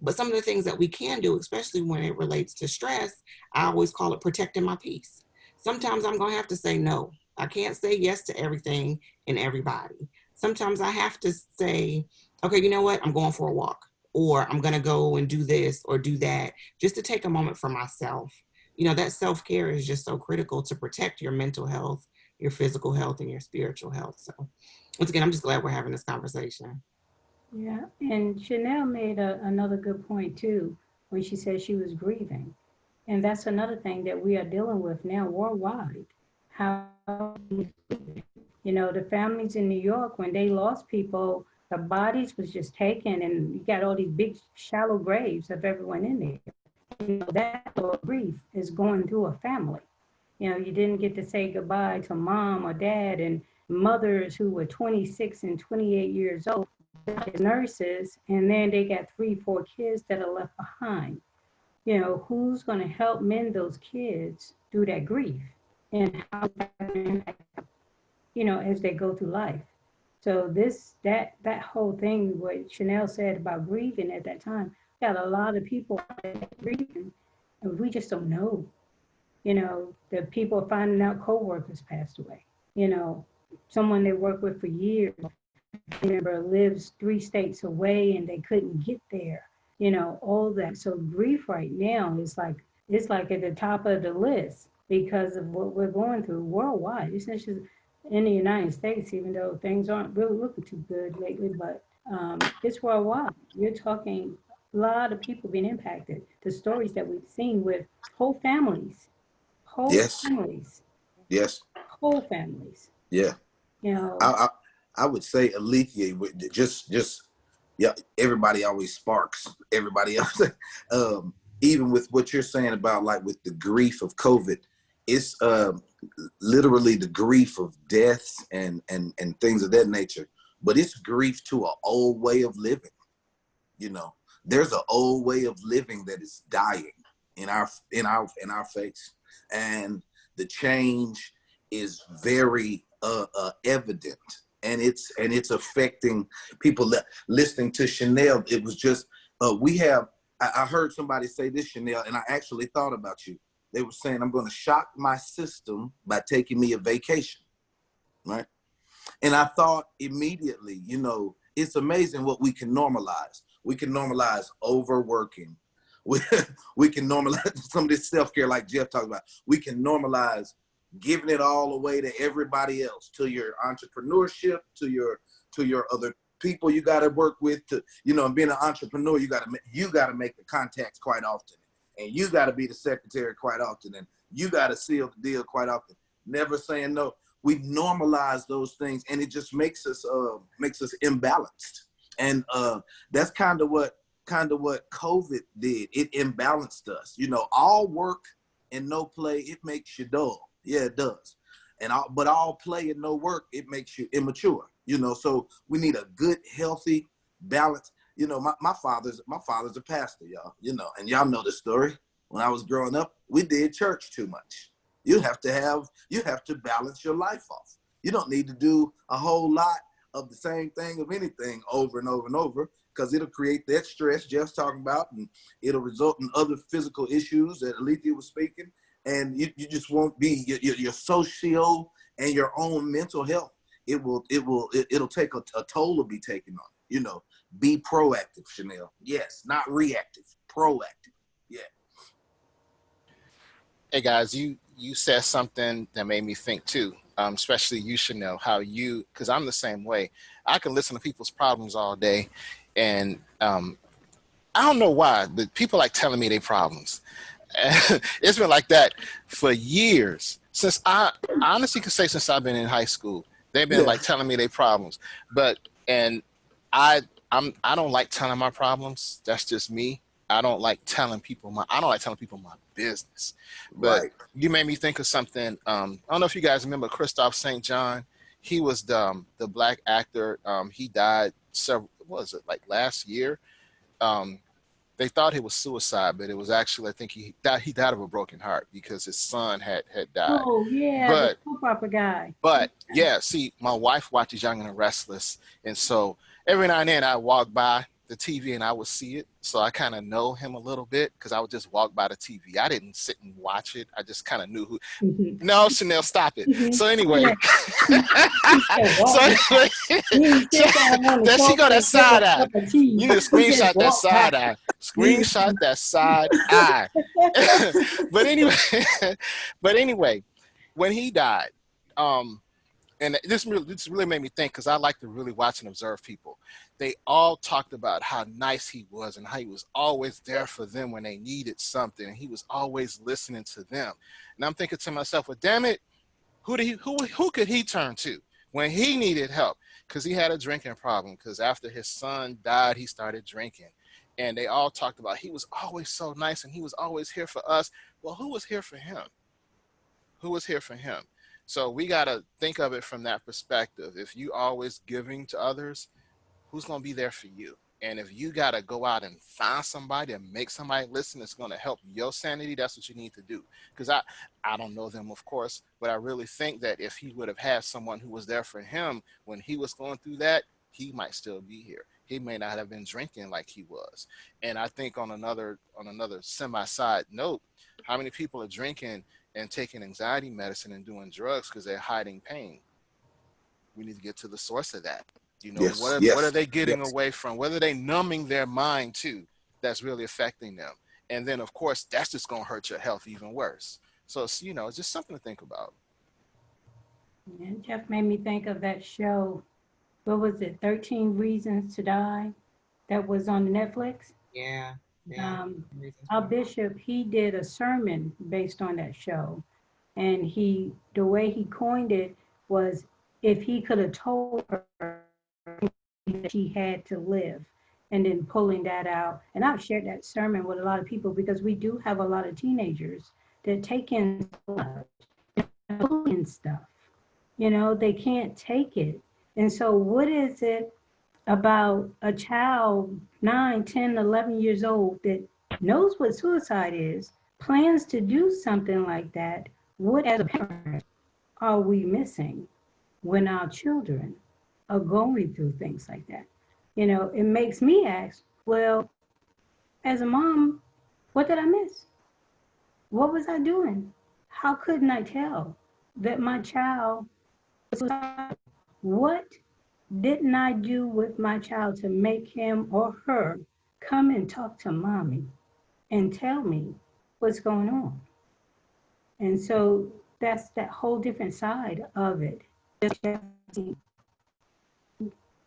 But some of the things that we can do, especially when it relates to stress, I always call it protecting my peace. Sometimes I'm going to have to say no. I can't say yes to everything and everybody. Sometimes I have to say, okay, you know what? I'm going for a walk, or I'm going to go and do this or do that, just to take a moment for myself. That self-care is just so critical to protect your mental health, your physical health, and your spiritual health. So once again, I'm just glad we're having this conversation. Yeah, and Chanel made another good point too when she said she was grieving. And that's another thing that we are dealing with now worldwide. How, the families in New York, when they lost people, the bodies was just taken and you got all these big shallow graves of everyone in there. That grief is going through a family. You didn't get to say goodbye to mom or dad and mothers who were 26 and 28 years old, nurses, and then they got 3, 4 kids that are left behind. Who's going to help mend those kids through that grief and how as they go through life. So that whole thing, what Chanel said about grieving at that time, got a lot of people grieving, and we just don't know. The people are finding out co-workers passed away. Someone they worked with for years, remember, lives 3 states away and they couldn't get there. All that. So grief right now is like, it's like at the top of the list because of what we're going through worldwide. It's not just in the United States, even though things aren't really looking too good lately, but it's worldwide. You're talking a lot of people being impacted. The stories that we've seen with whole families, whole Yes. families, Yes. whole families. Yeah. You know, I I would say Alethea would just yeah. Everybody always sparks everybody else. Even with what you're saying about like with the grief of COVID, it's literally the grief of deaths and things of that nature. But it's grief to an old way of living. There's an old way of living that is dying in our face, and the change is very evident, and it's affecting people listening to Chanel. It was just we have. I heard somebody say this, Chanel, and I actually thought about you. They were saying, I'm going to shock my system by taking me a vacation, right? And I thought immediately, it's amazing what we can normalize. We can normalize overworking. We, we can normalize some of this self-care like Jeff talked about. We can normalize giving it all away to everybody else, to your entrepreneurship, to your other people you got to work with, to, being an entrepreneur, you got to make the contacts quite often. And you got to be the secretary quite often. And you got to seal the deal quite often. Never saying no. We normalize those things, and it just makes us imbalanced. And that's kind of what COVID did. It imbalanced us. All work and no play, it makes you dull. Yeah, it does. But all play and no work, it makes you immature. So we need a good, healthy balance. My father's a pastor, y'all. And y'all know the story. When I was growing up, we did church too much. You have to balance your life off. You don't need to do a whole lot of the same thing of anything over and over and over, because it'll create that stress Jeff's talking about, and it'll result in other physical issues that Alethea was speaking. And you just won't be your social and your own mental health. It'll take a toll to be taken on. Be proactive, Chanel. Yes, not reactive. Proactive. Yeah. Hey guys, you said something that made me think too, especially you, Chanel, because I'm the same way. I can listen to people's problems all day, and I don't know why, but people like telling me their problems. It's been like that for years. Since I honestly could say since I've been in high school, they've been like telling me their problems. And I don't like telling my problems. That's just me. I don't like telling people my business. But Right. You made me think of something. I don't know if you guys remember Christophe St. John. He was the black actor. He died last year. they thought it was suicide, but it was actually, I think he died of a broken heart because his son had died. Oh yeah, the But soap opera guy. yeah, see, my wife watches Young and the Restless, and so every now and then I walk by the TV and I would see it. So I kind of know him a little bit because I would just walk by the TV. I didn't sit and watch it. I just kind of knew who. Mhm. No, Chanel, stop it. Mhm. So anyway, Yeah. He said, so walk by. anyway, He didn't so sit down on the there she go, sofa that and get a side eye. cup of tea. You need to He just screenshot that walked by. side eye. Screenshot that side eye. But anyway, but anyway, when he died, and this really made me think because I like to really watch and observe people. They all talked about how nice he was and how he was always there for them when they needed something, and he was always listening to them. And I'm thinking to myself, well, damn it, who could he turn to when he needed help? Because he had a drinking problem. Because after his son died, he started drinking, and they all talked about he was always so nice and he was always here for us. Well, who was here for him? Who was here for him? So we got to think of it from that perspective. If you always giving to others, who's going to be there for you? And if you got to go out and find somebody and make somebody listen, it's going to help your sanity. That's what you need to do. Because I don't know them, of course, but I really think that if he would have had someone who was there for him when he was going through that, he might still be here. He may not have been drinking like he was. And I think on another semi-side note, how many people are drinking and taking anxiety medicine and doing drugs because they're hiding pain? We need to get to the source of that. You know, Yes, what are yes, they getting yes. away from? What are they numbing their mind to that's really affecting them? And then, of course, that's just going to hurt your health even worse. So, it's, it's just something to think about. Yeah, Jeff made me think of that show. What was it? 13 Reasons to Die. That was on Netflix. Yeah, yeah. Um, Reasons our why. bishop, he did a sermon based on that show, and the way he coined it was, if he could have told her that she had to live, and then pulling that out. And I've shared that sermon with a lot of people because we do have a lot of teenagers that take in stuff. They can't take it. And so what is it about a child 9, 10, 11 years old that knows what suicide is, plans to do something like that? What, as a parent, are we missing when our children are going through things like that? It makes me ask, well, as a mom, what did I miss? What was I doing? How couldn't I tell that my child was suicidal? What didn't I do with my child to make him or her come and talk to mommy and tell me what's going on? And so that's that whole different side of it.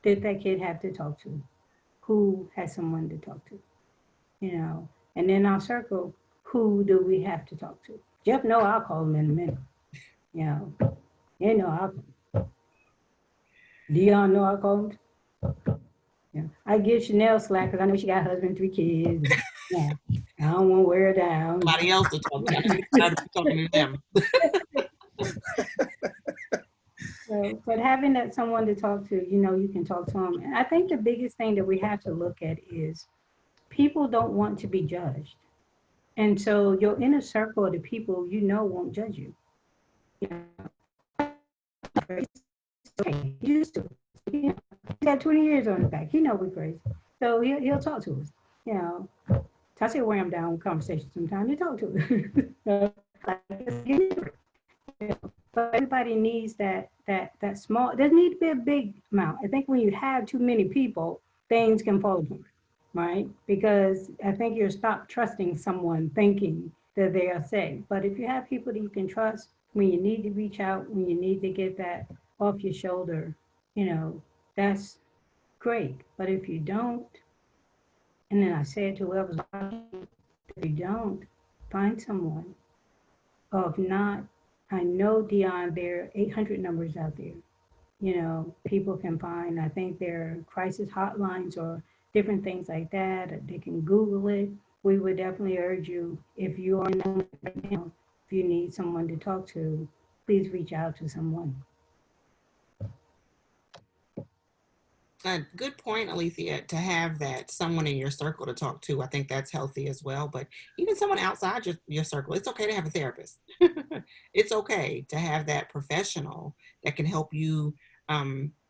Did that kid have to talk to? Who has someone to talk to? And in our circle, who do we have to talk to? Jeff, no, I'll call him in a minute. You know, I'll. Dion, no, I'll call him. Yeah. I give Chanel slack because I know she got a husband, 3 kids. Yeah. I don't want to wear her down. Somebody else to talk to. I need to be talking to them. So, but having that someone to talk to, you can talk to them. And I think the biggest thing that we have to look at is people don't want to be judged. And so your inner circle of the people won't judge you. He used to. He's got 20 years on his back. He know we're crazy. So he'll talk to us. I say wear him down conversation sometimes. You talk to us. But everybody needs that small. There needs to be a big amount. I think when you have too many people, things can fall apart, right? Because I think you'll stop trusting someone thinking that they are safe. But if you have people that you can trust when you need to reach out, when you need to get that off your shoulder, that's great. But if you don't, and then I say it to whoever's watching, if you don't, find someone. Or if not, I know, Dion, there are 800 numbers out there. People can find, I think there are crisis hotlines or different things like that. Or they can Google it. We would definitely urge you, if you are in right now, if you need someone to talk to, please reach out to someone. A good point, Alethea, to have that someone in your circle to talk to. I think that's healthy as well. But even someone outside your circle, it's okay to have a therapist. It's okay to have that professional that can help you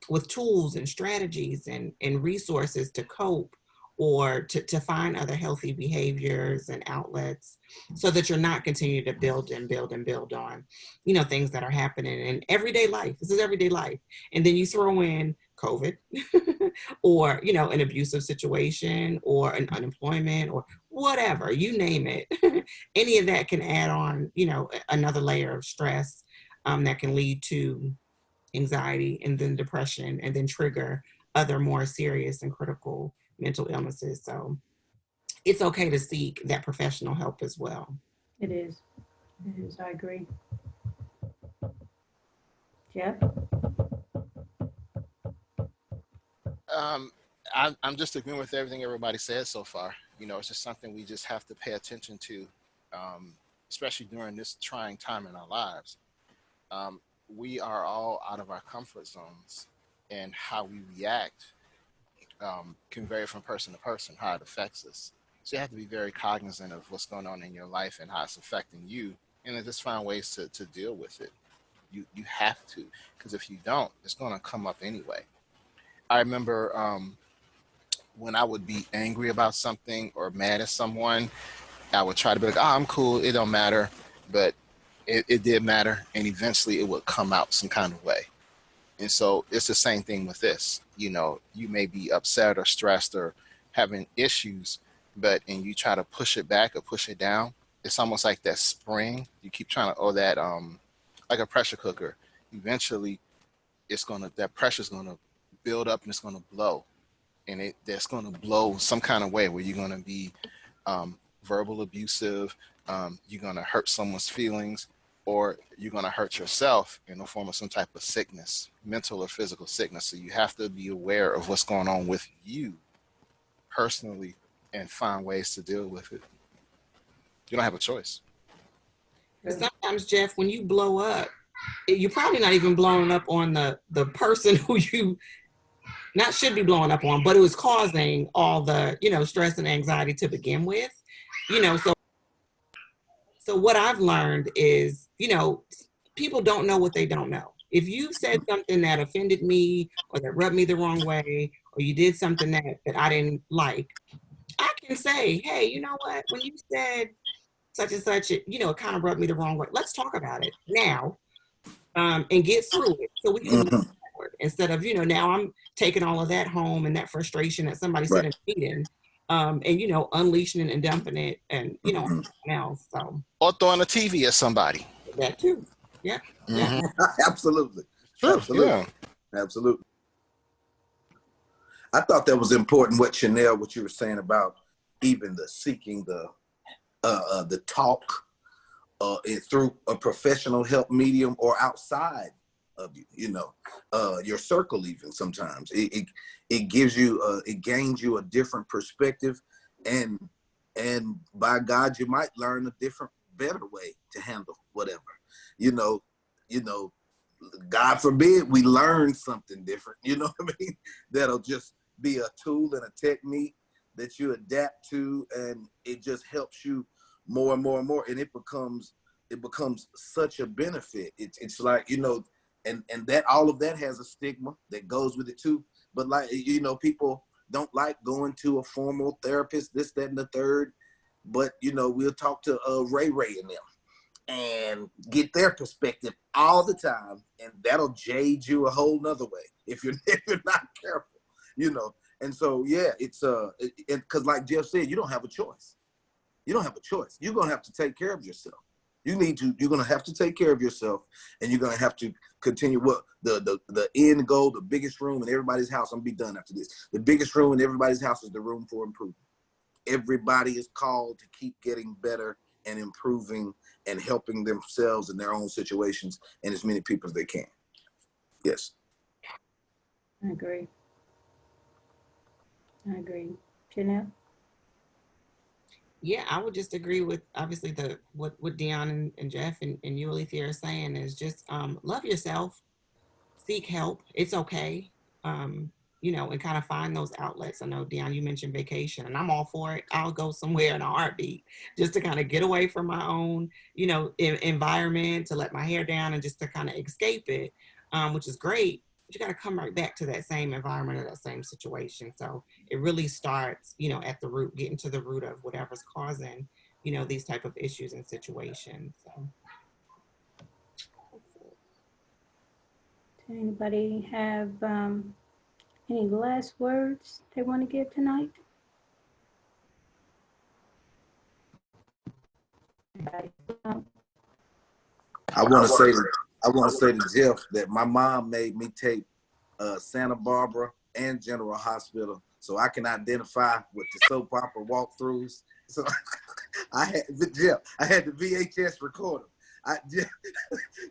with tools and strategies and resources to cope or to find other healthy behaviors and outlets so that you're not continuing to build and build and build on, things that are happening in everyday life. This is everyday life. And then you throw in COVID or, an abusive situation or an unemployment or whatever, you name it. Any of that can add on, another layer of stress that can lead to anxiety and then depression and then trigger other more serious and critical mental illnesses. So it's okay to seek that professional help as well. It is. It is. I agree. Jeff? Um, I'm just agreeing with everything everybody said so far. It's just something we just have to pay attention to, especially during this trying time in our lives. We are all out of our comfort zones, and how we react can vary from person to person, how it affects us. So you have to be very cognizant of what's going on in your life and how it's affecting you, and then just find ways to deal with it. You have to, because if you don't, it's going to come up anyway. I remember when I would be angry about something or mad at someone, I would try to be like, "Oh, I'm cool. It don't matter," but it did matter, and eventually it would come out some kind of way. And so it's the same thing with this. You may be upset or stressed or having issues, and you try to push it back or push it down. It's almost like that spring. You keep trying to, or that like a pressure cooker. Eventually, that pressure's gonna build up and it's gonna blow, and that's gonna blow some kind of way where you're gonna be verbal abusive. You're gonna hurt someone's feelings, or you're going to hurt yourself in the form of some type of sickness, mental or physical sickness. So you have to be aware of what's going on with you personally and find ways to deal with it. You don't have a choice. Sometimes, Jeff, when you blow up, you're probably not even blowing up on the person who you not should be blowing up on, but it was causing all the, stress and anxiety to begin with. So what I've learned is, people don't know what they don't know. If you said something that offended me or that rubbed me the wrong way, or you did something that I didn't like, I can say, hey, you know what? When you said such and such, it kind of rubbed me the wrong way. Let's talk about it now and get through it so we can move Mhm. forward. Instead of, now I'm taking all of that home and that frustration that somebody said Right. in a meeting and, unleashing it and dumping it and, on Mhm. someone else. So Or throwing a TV at somebody. that too. Yeah. Yeah. Mm-hmm. Absolutely. True. Absolutely. Yeah. Absolutely. I thought that was important what Chanel, what you were saying about even the seeking the talk through a professional help medium or outside of you, your circle. Even sometimes it gives you it gains you a different perspective, and by God, you might learn a different, better way to handle whatever. You know, you know, God forbid we learn something different. You know what I mean? That'll just be a tool and a technique that you adapt to, and it just helps you more and more and more, and it becomes such a benefit. It's like, and that all of that has a stigma that goes with it too. But like, people don't like going to a formal therapist, this, that, and the third. But we'll talk to Ray Ray and them and get their perspective all the time, and that'll jade you a whole nother way if you're if you're not careful. And so yeah, it's because like Jeff said, you don't have a choice. You don't have a choice. You're gonna have to take care of yourself. You're gonna have to take care of yourself, and you're gonna have to continue what the end goal, the biggest room in everybody's house. I'm gonna be done after this. The biggest room in everybody's house is the room for improvement. Everybody is called to keep getting better and improving and helping themselves in their own situations and as many people as they can. Yes. I agree. I agree. Janelle? Yeah, I would just agree with obviously what Dion and Jeff and you, Alethea, are saying is just love yourself, seek help. It's okay. Um, you know, and kind of find those outlets. I know, Dion, you mentioned vacation, and I'm all for it. I'll go somewhere in a heartbeat just to kind of get away from my own, you know, environment, to let my hair down and just to kind of escape it, which is great. But you got to come right back to that same environment or that same situation. So it really starts, you know, at the root, getting to the root of whatever's causing, you know, these type of issues and situations. So. Does anybody have any last words they want to give tonight? I want to say to Jeff that my mom made me take Santa Barbara and General Hospital so I can identify with the soap opera walkthroughs. So I had the VHS recorder.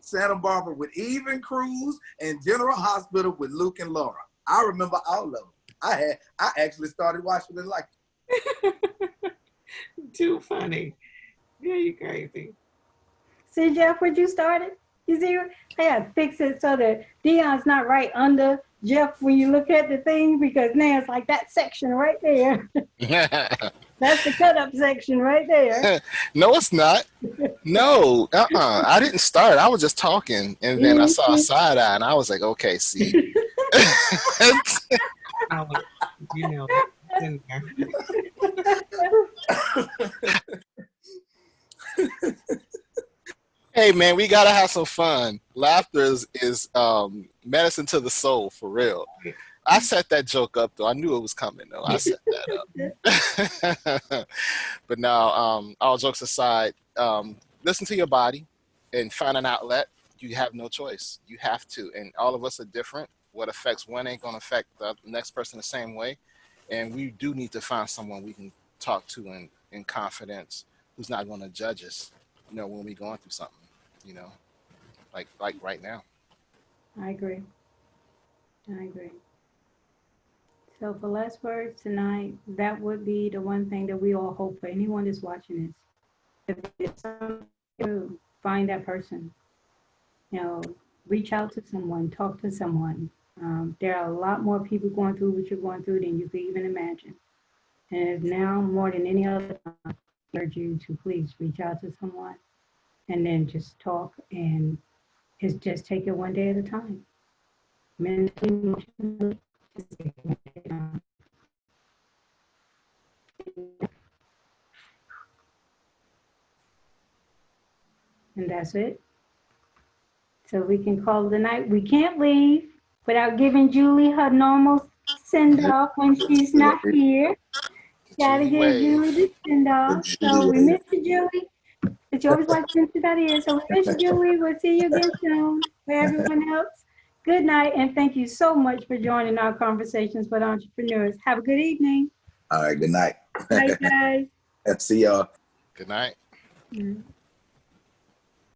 Santa Barbara with Eve and Cruz and General Hospital with Luke and Laura. I remember all of them. I actually started watching it like Too funny. Yeah, you crazy. See, Jeff, what you started? You see, I had to fix it so that Dion's not right under Jeff when you look at the thing, because now it's like that section right there. That's the cut up section right there. No, it's not. No, I didn't start. I was just talking, and then I saw a side eye, and I was like, okay, see. You know, in there. Hey, man, we gotta have some fun. Laughter is medicine to the soul, for real. I set that joke up, though. I knew it was coming, though. I set that up. But now, all jokes aside, listen to your body and find an outlet. You have no choice. You have to. And all of us are different. What affects one ain't going to affect the next person the same way. And we do need to find someone we can talk to in confidence, who's not going to judge us, you know, when we're going through something, you know, like right now. I agree. So for last words tonight, that would be the one thing that we all hope for anyone that's watching this. If it's something to find that person, you know, reach out to someone, talk to someone. There are a lot more people going through what you're going through than you could even imagine. And now more than any other time, I urge you to please reach out to someone and then just talk, and it's just take it one day at a time. Mentally, emotionally, just take it one day at a time. And that's it. So we can call it a night. We can't leave without giving Julie her normal send off when she's not here. Gotta Julie give Julie Wave. the send off. So we miss you, Julie. But you always like to send out here. So we miss you, Julie. We'll see you again soon. For everyone else, good night, and thank you so much for joining our Conversations with Entrepreneurs. Have a good evening. all right, good night. Bye, guys. See y'all. Good night. Mm-hmm.